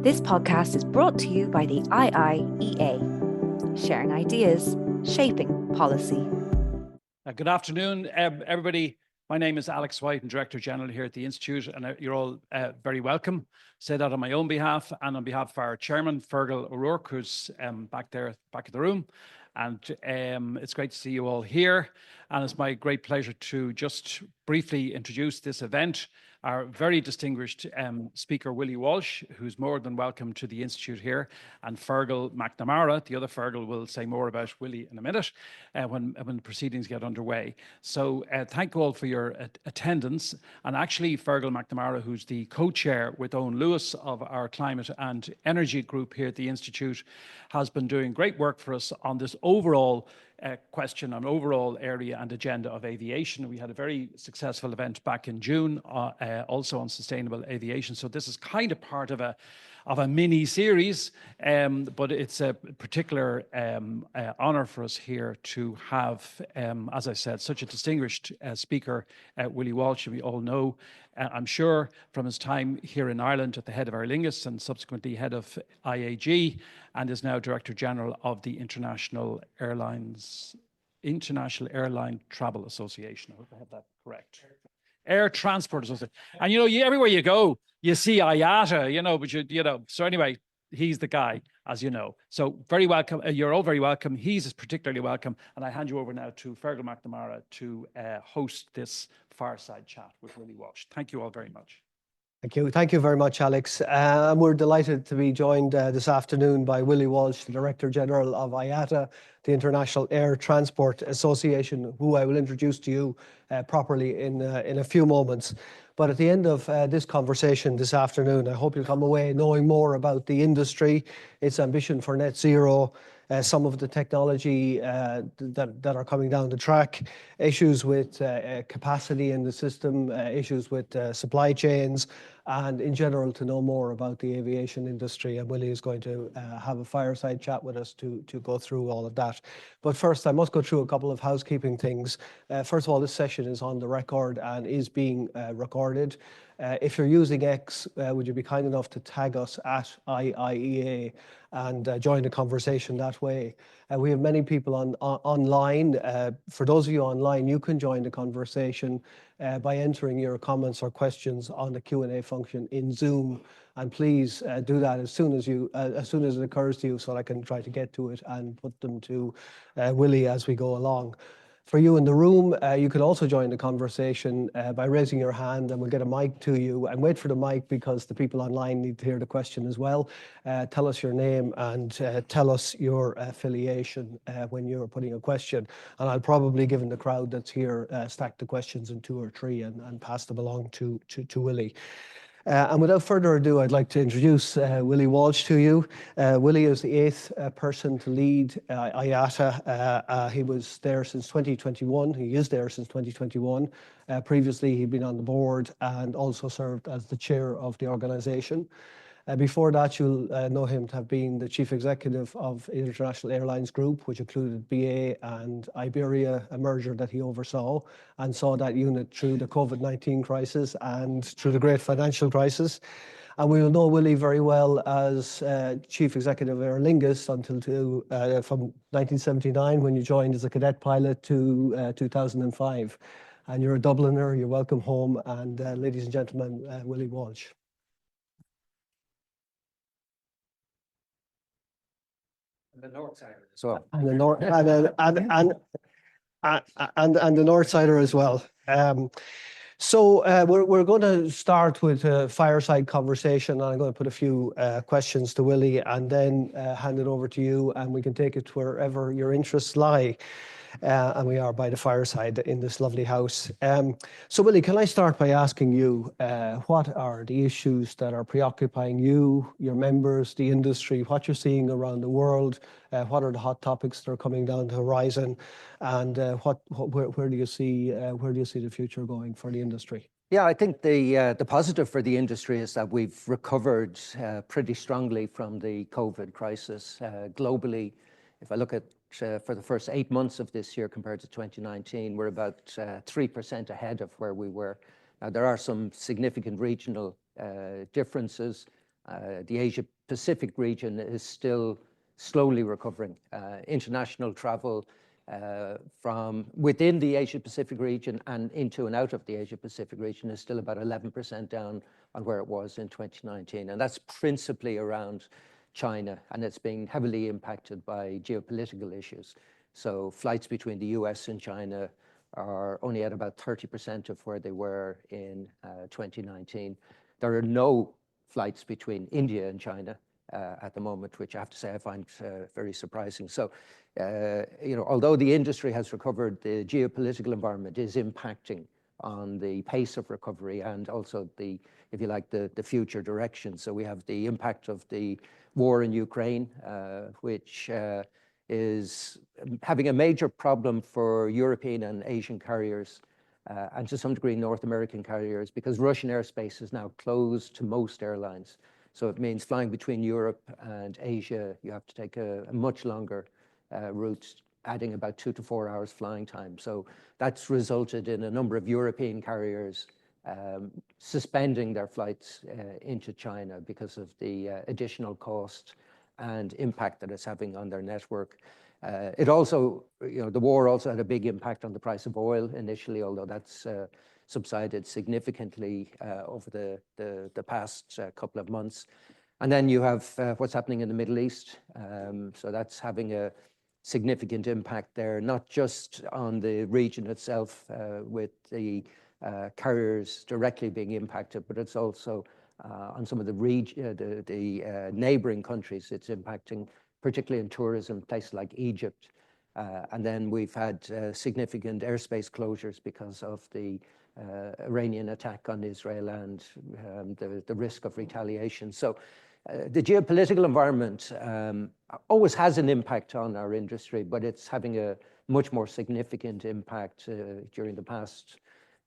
This podcast is brought to you by the IIEA, sharing ideas, shaping policy. Good afternoon, everybody. My name is Alex White, and Director General here at the Institute, and you're all very welcome. Say that on my own behalf and on behalf of our Chairman, Fergal O'Rourke, who's back there, back of the room. And it's great to see you all here. And it's my great pleasure to just briefly introduce this event. Our very distinguished speaker, Willie Walsh, who's more than welcome to the Institute here, and Fergal McNamara. The other Fergal will say more about Willie in a minute when the proceedings get underway. So thank you all for your attendance. And actually, Fergal McNamara, who's the co-chair with Owen Lewis of our Climate and Energy Group here at the Institute, has been doing great work for us on this overall question on overall area and agenda of aviation. We had a very successful event back in June, also on sustainable aviation. So this is kind of part of a mini series, but it's a particular honor for us here to have, as I said, such a distinguished speaker, Willie Walsh. We all know, I'm sure, from his time here in Ireland at the head of Aer Lingus and subsequently head of IAG, and is now Director General of the International Airline Travel Association. I hope I have that correct. Air Transport Association. And everywhere you go, you see IATA, but so anyway, he's the guy, as you know. So very welcome. You're all very welcome. He's particularly welcome. And I hand you over now to Fergal McNamara to host this fireside chat with Willie Walsh. Thank you all very much. Thank you. Thank you very much, Alex. We're delighted to be joined this afternoon by Willie Walsh, the Director General of IATA, the International Air Transport Association, who I will introduce to you properly in a few moments. But at the end of this conversation this afternoon, I hope you'll come away knowing more about the industry, its ambition for net zero, some of the technology that are coming down the track, issues with capacity in the system, issues with supply chains, and in general to know more about the aviation industry. And Willie is going to have a fireside chat with us to go through all of that. But first, I must go through a couple of housekeeping things. First of all, this session is on the record and is being recorded. If you're using X, would you be kind enough to tag us at IIEA and join the conversation that way? We have many people online. For those of you online, you can join the conversation by entering your comments or questions on the Q&A function in Zoom. And please do that as soon as it occurs to you, so that I can try to get to it and put them to Willie as we go along. For you in the room, you can also join the conversation by raising your hand, and we'll get a mic to you. And wait for the mic because the people online need to hear the question as well. Tell us your name and tell us your affiliation when you're putting a question. And I'll probably, given the crowd that's here, stack the questions in 2 or 3 and pass them along to Willie. And without further ado, I'd like to introduce Willie Walsh to you. Willie is the 8th person to lead IATA. He was there since 2021. He is there since 2021. Previously, he'd been on the board and also served as the chair of the organization. Before that, you'll know him to have been the chief executive of the International Airlines Group, which included BA and Iberia, a merger that he oversaw, and saw that unit through the COVID-19 crisis and through the great financial crisis. And we will know Willie very well as chief executive of Aer Lingus from 1979, when you joined as a cadet pilot, to 2005. And you're a Dubliner. You're welcome home. And ladies and gentlemen, Willie Walsh. The North Sider as well. And the North and the North Sider as well. So we're going to start with a fireside conversation. I'm going to put a few questions to Willie and then hand it over to you, and we can take it wherever your interests lie. And we are by the fireside in this lovely house. So Willie, can I start by asking you, what are the issues that are preoccupying you, your members, the industry, what you're seeing around the world? What are the hot topics that are coming down the horizon? And where do you see the future going for the industry? Yeah, I think the positive for the industry is that we've recovered pretty strongly from the COVID crisis globally. If I look at for the first 8 months of this year compared to 2019, we're about 3% ahead of where we were. Now, there are some significant regional differences. The Asia Pacific region is still slowly recovering. International travel from within the Asia Pacific region and into and out of the Asia Pacific region is still about 11% down on where it was in 2019. And that's principally around China, and it's being heavily impacted by geopolitical issues. So flights between the US and China are only at about 30% of where they were in 2019. There are no flights between India and China at the moment, which I have to say I find very surprising. So, although the industry has recovered, the geopolitical environment is impacting on the pace of recovery and also the, if you like, the future direction. So we have the impact of the war in Ukraine, which is having a major problem for European and Asian carriers, and to some degree North American carriers, because Russian airspace is now closed to most airlines. So it means flying between Europe and Asia, you have to take a much longer route, adding about 2 to 4 hours flying time. So that's resulted in a number of European carriers suspending their flights into China because of the additional cost and impact that it's having on their network. It also, the war also had a big impact on the price of oil initially, although that's subsided significantly over the past couple of months. And then you have what's happening in the Middle East. So that's having a significant impact there, not just on the region itself with the carriers directly being impacted, but it's also on some of the neighboring countries. It's impacting, particularly in tourism, places like Egypt. And then we've had significant airspace closures because of the Iranian attack on Israel and the risk of retaliation. So the geopolitical environment always has an impact on our industry, but it's having a much more significant impact during the past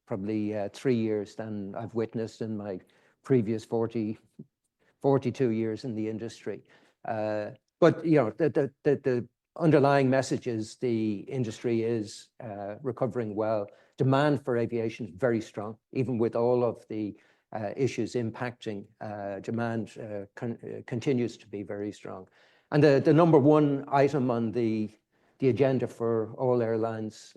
probably 3 years than I've witnessed in my previous 42 years in the industry. But the underlying message is the industry is recovering well. Demand for aviation is very strong, even with all of the issues impacting demand continues to be very strong. And the number one item on the agenda for all airlines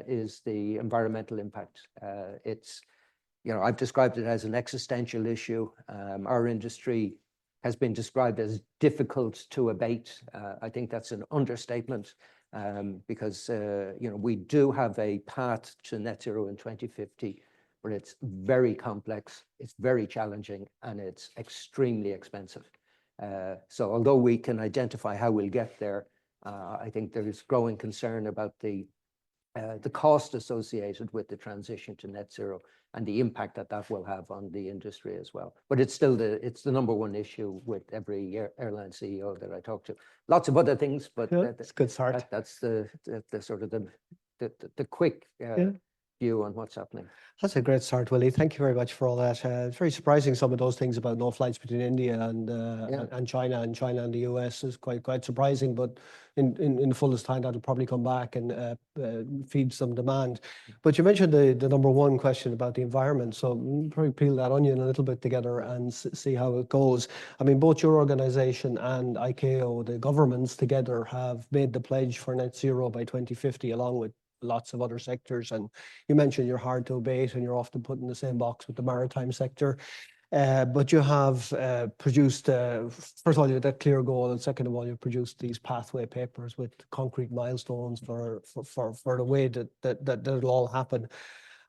is the environmental impact. I've described it as an existential issue. Our industry has been described as difficult to abate. I think that's an understatement because we do have a path to net zero in 2050, but it's very complex, it's very challenging, and it's extremely expensive. So although we can identify how we'll get there, I think there is growing concern about the cost associated with the transition to net zero and the impact that will have on the industry as well. But it's still the number one issue with every airline CEO that I talk to. Lots of other things, but it's a good start. That's the sort of the quick view on what's happening. That's a great start, Willie. Thank you very much for all that. It's very surprising, some of those things about no flights between India and China and the US is quite surprising, but in the fullest time that'll probably come back and feed some demand. But you mentioned the number one question about the environment, so we'll probably peel that onion a little bit together and see how it goes. I mean, both your organization and ICAO, the governments together, have made the pledge for net zero by 2050, along with lots of other sectors. And you mentioned you're hard to abate and you're often put in the same box with the maritime sector. But you have produced, first of all, you had that clear goal, and second of all, you produced these pathway papers with concrete milestones for the way that it'll all happen.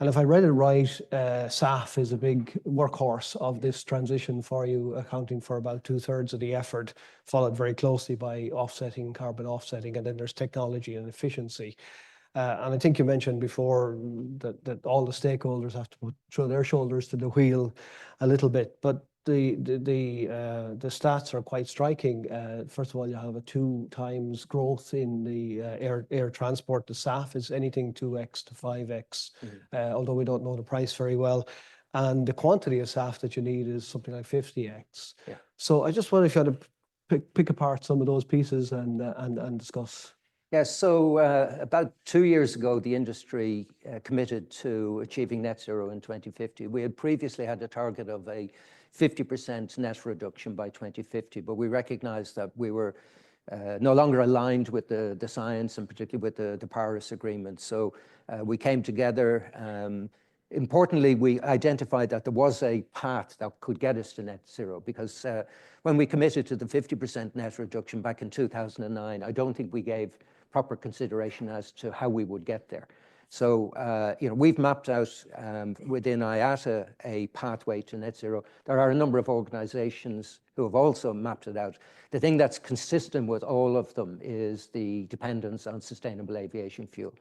And if I read it right, SAF is a big workhorse of this transition for you, accounting for about 2/3 of the effort, followed very closely by carbon offsetting, and then there's technology and efficiency. And I think you mentioned before that all the stakeholders have to throw their shoulders to the wheel a little bit, but the stats are quite striking. First of all, you have a 2 times growth in the air transport. The SAF is anything 2x to 5x, although we don't know the price very well. And the quantity of SAF that you need is something like 50x. Yeah. So I just wonder if you had to pick apart some of those pieces and discuss. Yes, so about 2 years ago, the industry committed to achieving net zero in 2050. We had previously had a target of a 50% net reduction by 2050. But we recognized that we were no longer aligned with the science, and particularly with the Paris Agreement. So we came together. Importantly, we identified that there was a path that could get us to net zero, because when we committed to the 50% net reduction back in 2009, I don't think we gave proper consideration as to how we would get there. So, we've mapped out within IATA a pathway to net zero. There are a number of organizations who have also mapped it out. The thing that's consistent with all of them is the dependence on sustainable aviation fuel.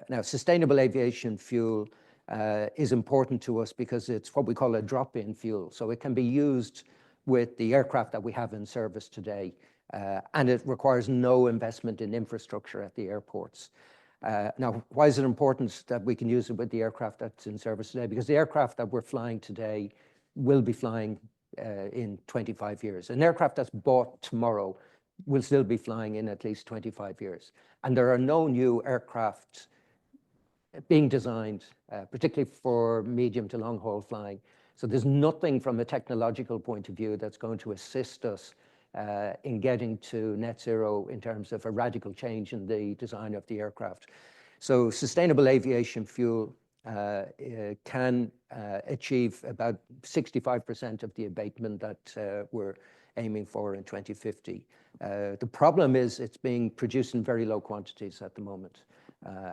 Now, sustainable aviation fuel is important to us because it's what we call a drop-in fuel. So it can be used with the aircraft that we have in service today, and it requires no investment in infrastructure at the airports. Now, why is it important that we can use it with the aircraft that's in service today? Because the aircraft that we're flying today will be flying in 25 years. An aircraft that's bought tomorrow will still be flying in at least 25 years. And there are no new aircraft being designed, particularly for medium to long haul flying. So there's nothing from a technological point of view that's going to assist us in getting to net zero in terms of a radical change in the design of the aircraft. So sustainable aviation fuel can achieve about 65% of the abatement that we're aiming for in 2050. The problem is it's being produced in very low quantities at the moment.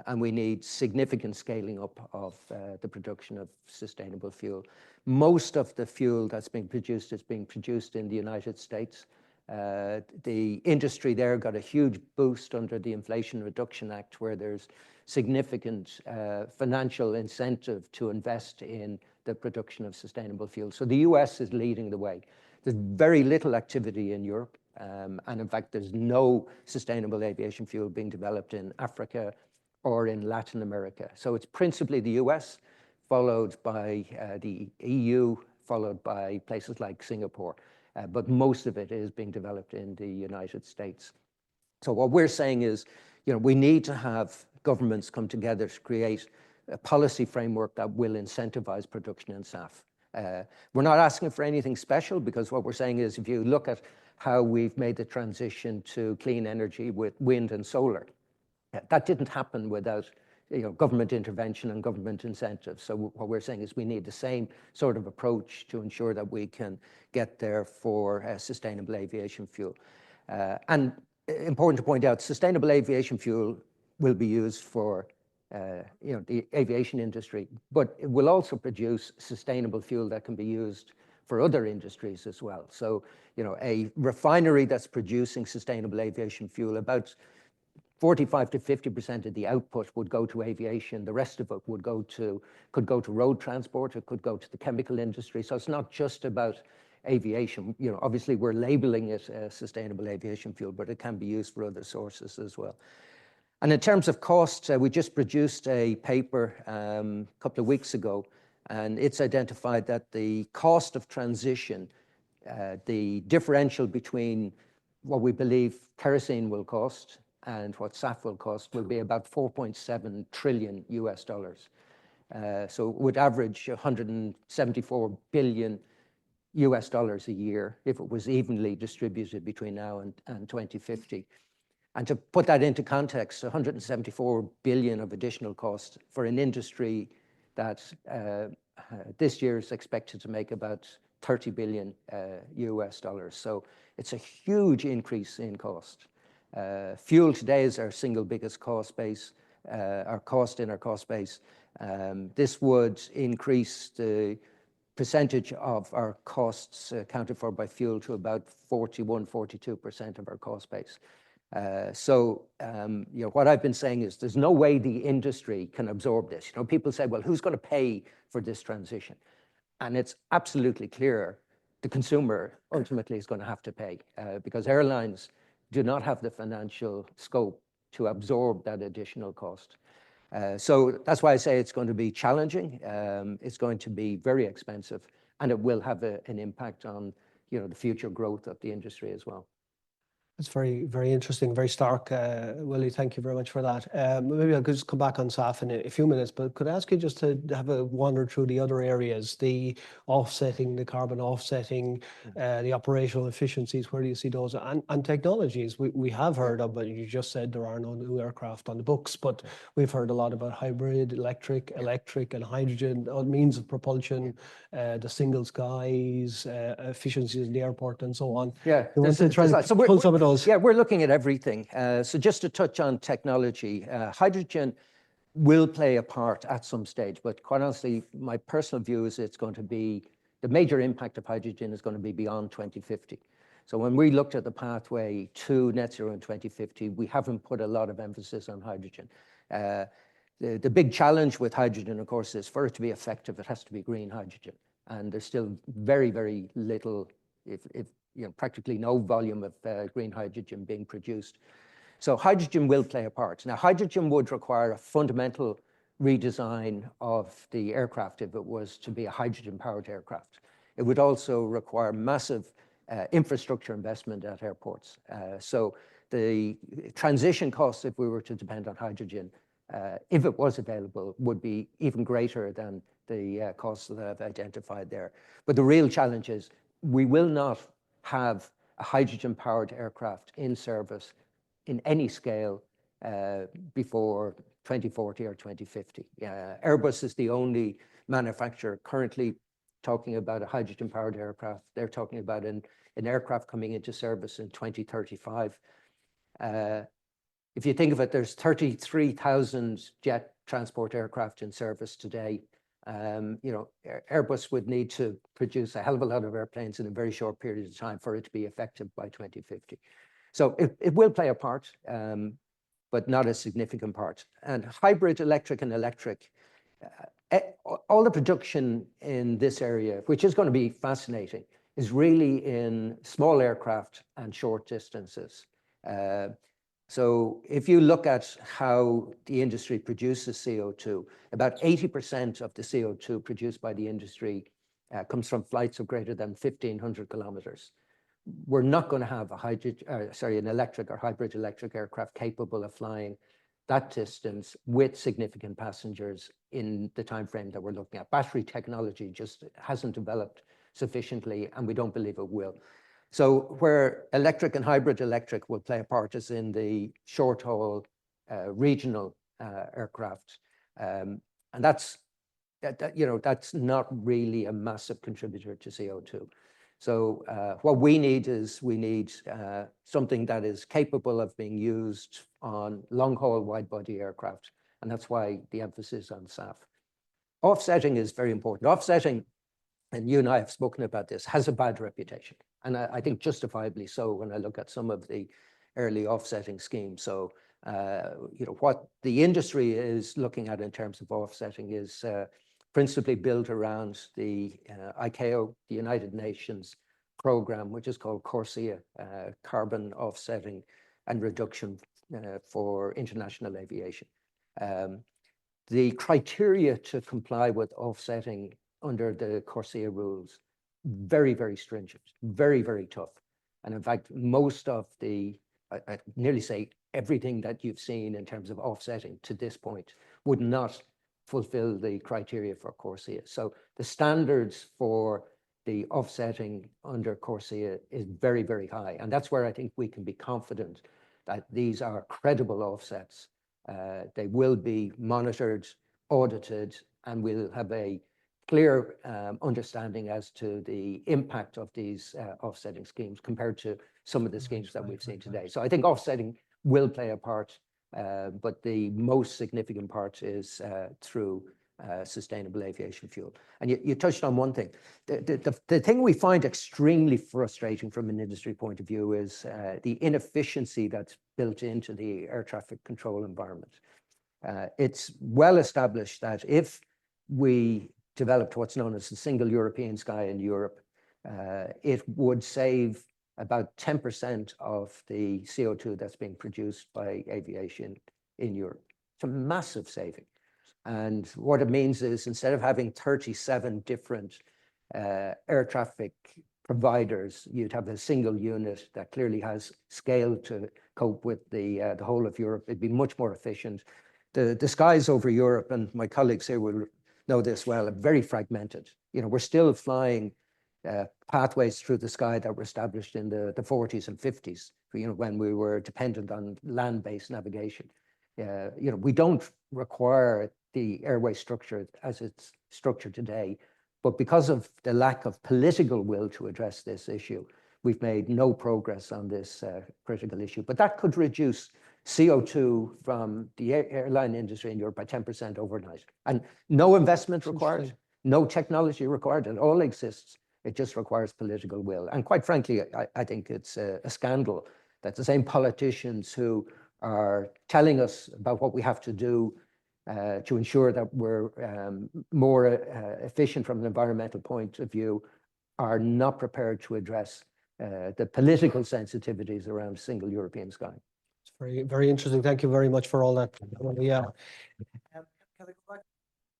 And we need significant scaling up of the production of sustainable fuel. Most of the fuel that's being produced is being produced in the United States. The industry there got a huge boost under the Inflation Reduction Act, where there's significant financial incentive to invest in the production of sustainable fuel. So the US is leading the way. There's very little activity in Europe. And in fact, there's no sustainable aviation fuel being developed in Africa or in Latin America. So it's principally the US, followed by the EU, followed by places like Singapore. But most of it is being developed in the United States. So what we're saying is, we need to have governments come together to create a policy framework that will incentivize production in SAF. We're not asking for anything special, because what we're saying is, if you look at how we've made the transition to clean energy with wind and solar, that didn't happen without government intervention and government incentives. So what we're saying is we need the same sort of approach to ensure that we can get there for sustainable aviation fuel. And important to point out, sustainable aviation fuel will be used for the aviation industry, but it will also produce sustainable fuel that can be used for other industries as well. So, a refinery that's producing sustainable aviation fuel, about 45 to 50% of the output would go to aviation. The rest of it could go to road transport. It could go to the chemical industry. So it's not just about aviation. Obviously we're labeling it sustainable aviation fuel, but it can be used for other sources as well. And in terms of cost, we just produced a paper a couple of weeks ago, and it's identified that the cost of transition, the differential between what we believe kerosene will cost and what SAF will cost, will be about $4.7 trillion. So it would average $174 billion a year if it was evenly distributed between now and 2050. And to put that into context, 174 billion of additional cost for an industry that this year is expected to make about $30 billion. So it's a huge increase in cost. Fuel today is our single biggest cost base, our cost base. This would increase the percentage of our costs accounted for by fuel to about 42% of our cost base. So what I've been saying is there's no way the industry can absorb this. People say, well, who's going to pay for this transition? And it's absolutely clear the consumer ultimately is going to have to pay, because airlines do not have the financial scope to absorb that additional cost. So that's why I say it's going to be challenging. It's going to be very expensive, and it will have an impact on the future growth of the industry as well. That's very, very interesting, very stark. Willie, thank you very much for that. Maybe I could just come back on SAF in a few minutes, but could I ask you just to have a wander through the other areas, the offsetting, the carbon offsetting, the operational efficiencies, where do you see those? And technologies we have heard of, but you just said there are no new aircraft on the books, but we've heard a lot about hybrid, electric and hydrogen, means of propulsion, the single skies, efficiencies in the airport and so on. Yeah, You want to try to pull some of those? Yeah, we're looking at everything. So just to touch on technology, hydrogen will play a part at some stage, but quite honestly, my personal view is it's going to be, the major impact of hydrogen is going to be beyond 2050. So when we looked at the pathway to net zero in 2050, we haven't put a lot of emphasis on hydrogen. The big challenge with hydrogen, of course, is for it to be effective, it has to be green hydrogen. And there's still very, very little, practically no volume of green hydrogen being produced. So hydrogen will play a part. Now, hydrogen would require a fundamental redesign of the aircraft if it was to be a hydrogen-powered aircraft. It would also require massive infrastructure investment at airports. So the transition costs, if we were to depend on hydrogen, if it was available, would be even greater than the costs that I've identified there. But the real challenge is we will not have a hydrogen-powered aircraft in service in any scale before 2040 or 2050. Airbus is the only manufacturer currently talking about a hydrogen-powered aircraft. They're talking about an aircraft coming into service in 2035. If you think of it, there's 33,000 jet transport aircraft in service today. Airbus would need to produce a hell of a lot of airplanes in a very short period of time for it to be effective by 2050. So it will play a part, but not a significant part. And hybrid electric and electric, all the production in this area, which is going to be fascinating, is really in small aircraft and short distances. So if you look at how the industry produces CO2, about 80% of the CO2 produced by the industry comes from flights of greater than 1,500 kilometers. We're not going to have an electric or hybrid electric aircraft capable of flying that distance with significant passengers in the time frame that we're looking at. Battery technology just hasn't developed sufficiently, and we don't believe it will. So where electric and hybrid electric will play a part is in the short-haul regional aircraft. And that's not really a massive contributor to CO2. So what we need is something that is capable of being used on long-haul wide-body aircraft. And that's why the emphasis on SAF. Offsetting is very important. Offsetting, and you and I have spoken about this, has a bad reputation. And I think justifiably so when I look at some of the early offsetting schemes. So, what the industry is looking at in terms of offsetting is principally built around the ICAO, the United Nations program, which is called CORSIA, Carbon Offsetting and Reduction for International Aviation. The criteria to comply with offsetting under the CORSIA rules, very, very stringent, very, very tough. And in fact, most of I'd nearly say everything that you've seen in terms of offsetting to this point would not fulfill the criteria for CORSIA. So the standards for the offsetting under CORSIA is very, very high. And that's where I think we can be confident that these are credible offsets. They will be monitored, audited, and we'll have a clear understanding as to the impact of these offsetting schemes compared to some of the schemes that we've seen today. So I think offsetting will play a part, but the most significant part is through sustainable aviation fuel. And you touched on one thing. The thing we find extremely frustrating from an industry point of view is the inefficiency that's built into the air traffic control environment. It's well established that if we developed what's known as the single European sky in Europe, it would save about 10% of the CO2 that's being produced by aviation in Europe. It's a massive saving. And what it means is instead of having 37 different air traffic providers. You'd have a single unit that clearly has scale to cope with the whole of Europe. It'd be much more efficient. The skies over Europe, and my colleagues here will know this well, are very fragmented. We're still flying pathways through the sky that were established in the 40s and 50s, when we were dependent on land-based navigation. We don't require the airway structure as it's structured today, but because of the lack of political will to address this issue, we've made no progress on this critical issue. But that could reduce CO2 from the airline industry in Europe by 10% overnight. And no investment required, no technology required, it all exists. It just requires political will. And quite frankly, I think it's a scandal that the same politicians who are telling us about what we have to do to ensure that we're more efficient from an environmental point of view are not prepared to address the political sensitivities around single European sky. It's very, very interesting. Thank you very much for all that. Yeah.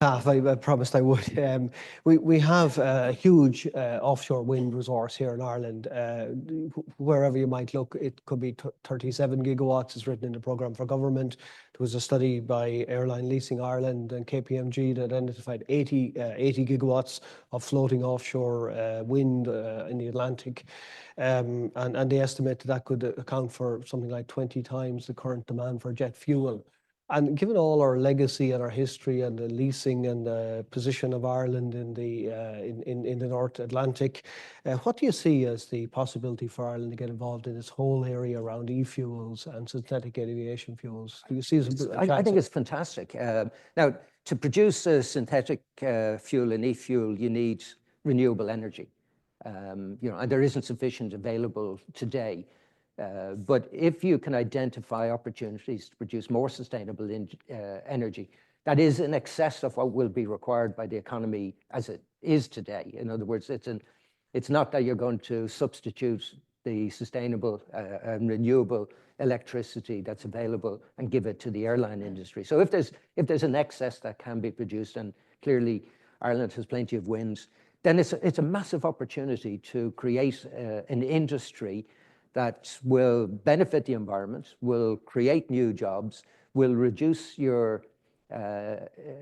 I promised I would. We have a huge offshore wind resource here in Ireland. Wherever you might look, it could be 37 gigawatts is written in the programme for government. There was a study by Airline Leasing Ireland and KPMG that identified 80 gigawatts of floating offshore wind in the Atlantic. And they estimate that could account for something like 20 times the current demand for jet fuel. And given all our legacy and our history and the leasing and the position of Ireland in the North Atlantic, what do you see as the possibility for Ireland to get involved in this whole area around e-fuels and synthetic aviation fuels? Do you see as I think it's fantastic. Now, to produce a synthetic fuel and e-fuel, you need renewable energy. And there isn't sufficient available today. But if you can identify opportunities to produce more sustainable energy, that is in excess of what will be required by the economy as it is today. In other words, it's not that you're going to substitute the sustainable and renewable electricity that's available and give it to the airline industry. So if there's an excess that can be produced, and clearly Ireland has plenty of winds, then it's a massive opportunity to create an industry that will benefit the environment, will create new jobs, will reduce your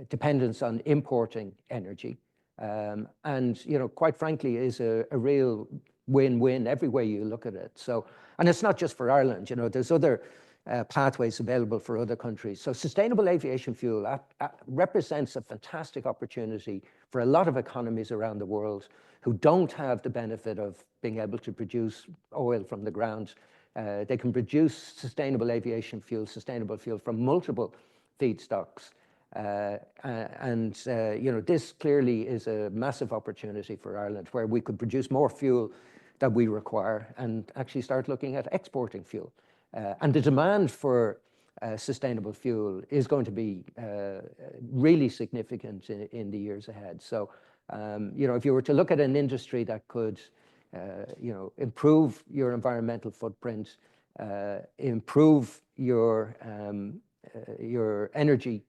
dependence on importing energy, and quite frankly, is a real win-win every way you look at it. So, and it's not just for Ireland. There's other pathways available for other countries. So, sustainable aviation fuel represents a fantastic opportunity for a lot of economies around the world who don't have the benefit of being able to produce oil from the ground. They can produce sustainable aviation fuel, sustainable fuel from multiple feedstocks. This clearly is a massive opportunity for Ireland, where we could produce more fuel that we require and actually start looking at exporting fuel. And the demand for sustainable fuel is going to be really significant in the years ahead. So, if you were to look at an industry that could, improve your environmental footprint, improve your energy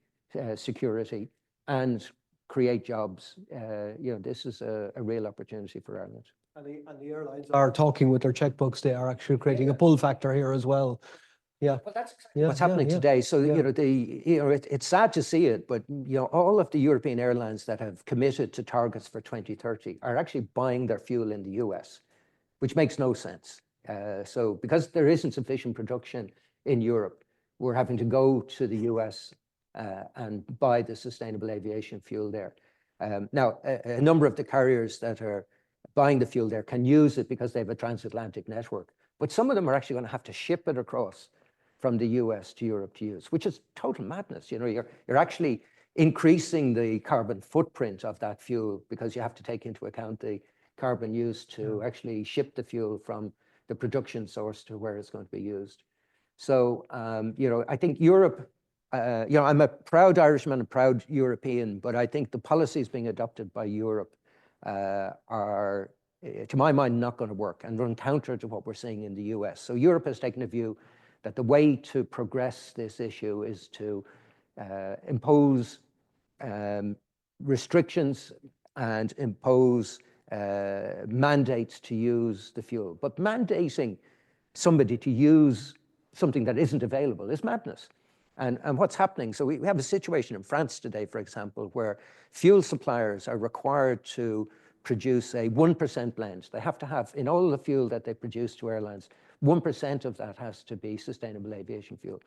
security, and create jobs, this is a real opportunity for Ireland. And the airlines are talking with their checkbooks. They are actually creating a pull factor here as well. Yeah. Well, that's exactly what's happening today. So, it's sad to see it, but, all of the European airlines that have committed to targets for 2030 are actually buying their fuel in the US, which makes no sense. So because there isn't sufficient production in Europe, we're having to go to the US and buy the sustainable aviation fuel there. Now, a number of the carriers that are buying the fuel there can use it because they have a transatlantic network. But some of them are actually going to have to ship it across from the US to Europe to use, which is total madness. You're actually increasing the carbon footprint of that fuel because you have to take into account the carbon used to actually ship the fuel from the production source to where it's going to be used. So, I think Europe, I'm a proud Irishman, a proud European, but I think the policies being adopted by Europe are, to my mind, not going to work and run counter to what we're seeing in the US. So Europe has taken a view that the way to progress this issue is to impose restrictions and impose mandates to use the fuel. But mandating somebody to use something that isn't available is madness. And what's happening, so we have a situation in France today, for example, where fuel suppliers are required to produce a 1% blend. They have to have, in all the fuel that they produce to airlines, 1% of that has to be sustainable aviation fuel.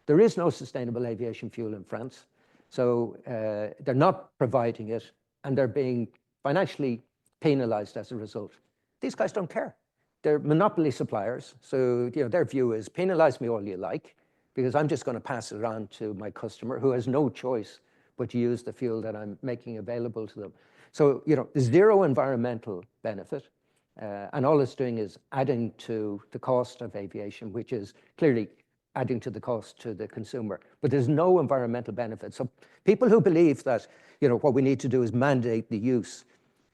There is no sustainable aviation fuel in France, so they're not providing it, and they're being financially penalized as a result. These guys don't care. They're monopoly suppliers, so their view is penalize me all you like, because I'm just going to pass it on to my customer who has no choice but to use the fuel that I'm making available to them. So, zero environmental benefit, and all it's doing is adding to the cost of aviation, which is clearly adding to the cost to the consumer. But there's no environmental benefit. So people who believe that, what we need to do is mandate the use,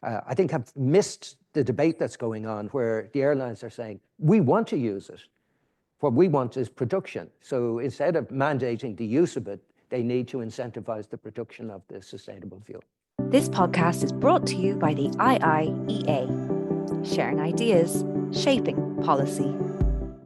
I think have missed the debate that's going on where the airlines are saying, we want to use it. What we want is production. So instead of mandating the use of it, they need to incentivize the production of the sustainable fuel. This podcast is brought to you by the IAEA, sharing ideas, shaping policy.